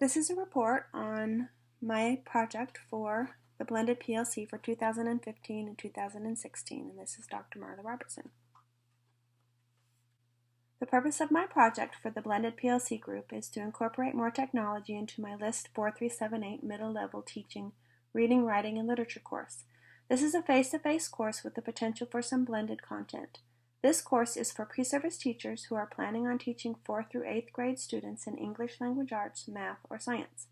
This is a report on my project for the blended PLC for 2015 and 2016, and this is Dr. Marla Robertson. The purpose of my project for the blended PLC group is to incorporate more technology into my List 4378 middle level teaching reading, writing, and literature course. This is a face-to-face course with the potential for some blended content. This course is for pre-service teachers who are planning on teaching 4th through 8th grade students in English language arts, math, or science.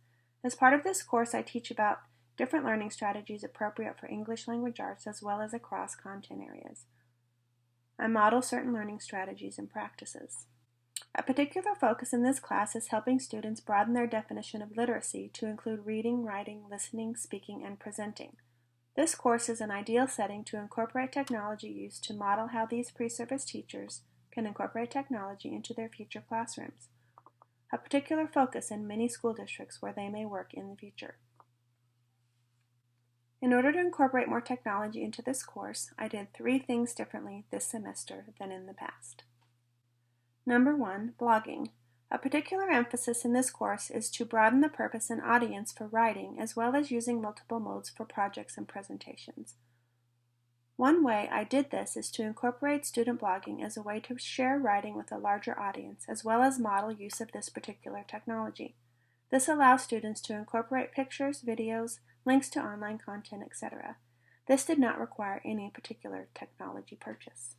As part of this course, I teach about different learning strategies appropriate for English language arts as well as across content areas. I model certain learning strategies and practices. A particular focus in this class is helping students broaden their definition of literacy to include reading, writing, listening, speaking, and presenting. This course is an ideal setting to incorporate technology used to model how these pre-service teachers can incorporate technology into their future classrooms, a particular focus in many school districts where they may work in the future. In order to incorporate more technology into this course, I did 3 things differently this semester than in the past. Number 1, blogging. A particular emphasis in this course is to broaden the purpose and audience for writing, as well as using multiple modes for projects and presentations. One way I did this is to incorporate student blogging as a way to share writing with a larger audience, as well as model use of this particular technology. This allows students to incorporate pictures, videos, links to online content, etc. This did not require any particular technology purchase.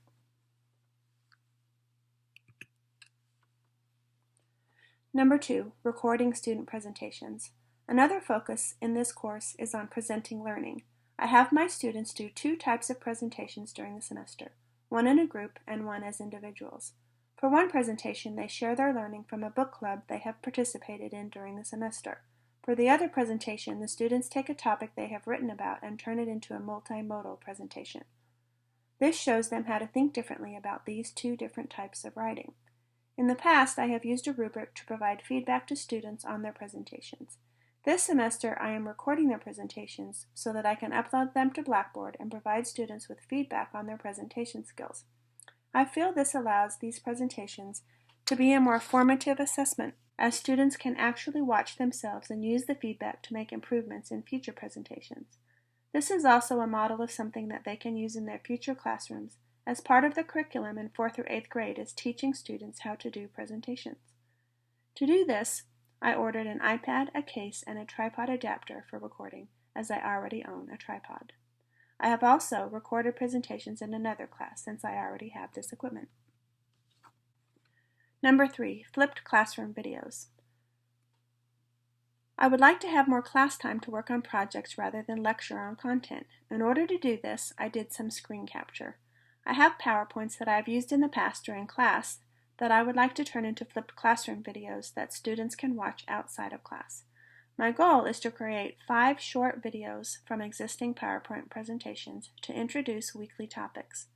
Number 2, recording student presentations. Another focus in this course is on presenting learning. I have my students do 2 types of presentations during the semester, one in a group and one as individuals. For one presentation, they share their learning from a book club they have participated in during the semester. For the other presentation, the students take a topic they have written about and turn it into a multimodal presentation. This shows them how to think differently about these 2 different types of writing. In the past, I have used a rubric to provide feedback to students on their presentations. This semester, I am recording their presentations so that I can upload them to Blackboard and provide students with feedback on their presentation skills. I feel this allows these presentations to be a more formative assessment, as students can actually watch themselves and use the feedback to make improvements in future presentations. This is also a model of something that they can use in their future classrooms, as part of the curriculum in 4th through 8th grade is teaching students how to do presentations. To do this, I ordered an iPad, a case, and a tripod adapter for recording, as I already own a tripod. I have also recorded presentations in another class since I already have this equipment. Number 3, flipped classroom videos. I would like to have more class time to work on projects rather than lecture on content. In order to do this, I did some screen capture. I have PowerPoints that I have used in the past during class that I would like to turn into flipped classroom videos that students can watch outside of class. My goal is to create 5 short videos from existing PowerPoint presentations to introduce weekly topics.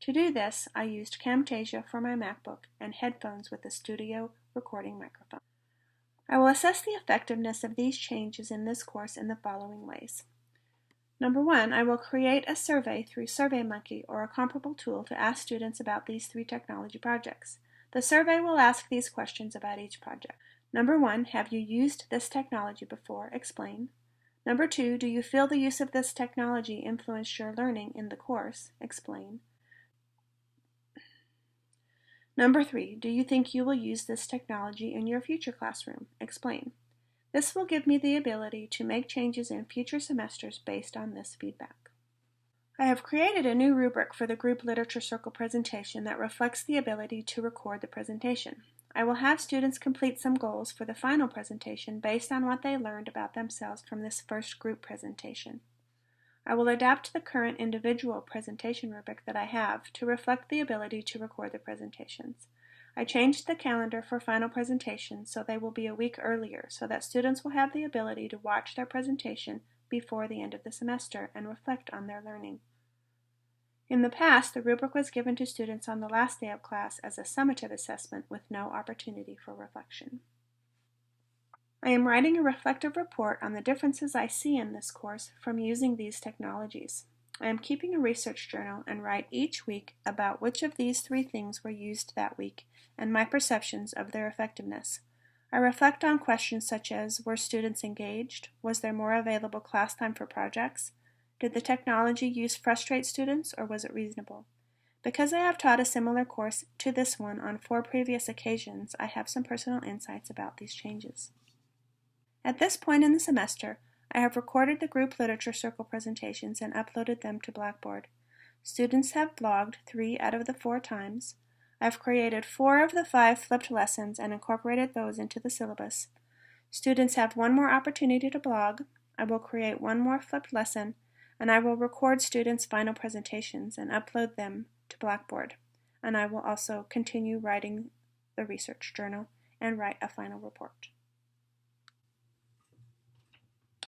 To do this, I used Camtasia for my MacBook and headphones with a studio recording microphone. I will assess the effectiveness of these changes in this course in the following ways. Number 1, I will create a survey through SurveyMonkey or a comparable tool to ask students about these 3 technology projects. The survey will ask these questions about each project. Number 1, have you used this technology before? Explain. Number 2, do you feel the use of this technology influenced your learning in the course? Explain. Number 3, do you think you will use this technology in your future classroom? Explain. This will give me the ability to make changes in future semesters based on this feedback. I have created a new rubric for the group literature circle presentation that reflects the ability to record the presentation. I will have students complete some goals for the final presentation based on what they learned about themselves from this first group presentation. I will adapt the current individual presentation rubric that I have to reflect the ability to record the presentations. I changed the calendar for final presentations so they will be a week earlier so that students will have the ability to watch their presentation before the end of the semester and reflect on their learning. In the past, the rubric was given to students on the last day of class as a summative assessment with no opportunity for reflection. I am writing a reflective report on the differences I see in this course from using these technologies. I am keeping a research journal and write each week about which of these 3 things were used that week and my perceptions of their effectiveness. I reflect on questions such as, were students engaged? Was there more available class time for projects? Did the technology used frustrate students, or was it reasonable? Because I have taught a similar course to this one on 4 previous occasions, I have some personal insights about these changes. At this point in the semester, I have recorded the group literature circle presentations and uploaded them to Blackboard. Students have blogged 3 out of the 4 times. I've created 4 of the 5 flipped lessons and incorporated those into the syllabus. Students have 1 more opportunity to blog. I will create 1 more flipped lesson, and I will record students' final presentations and upload them to Blackboard. And I will also continue writing the research journal and write a final report.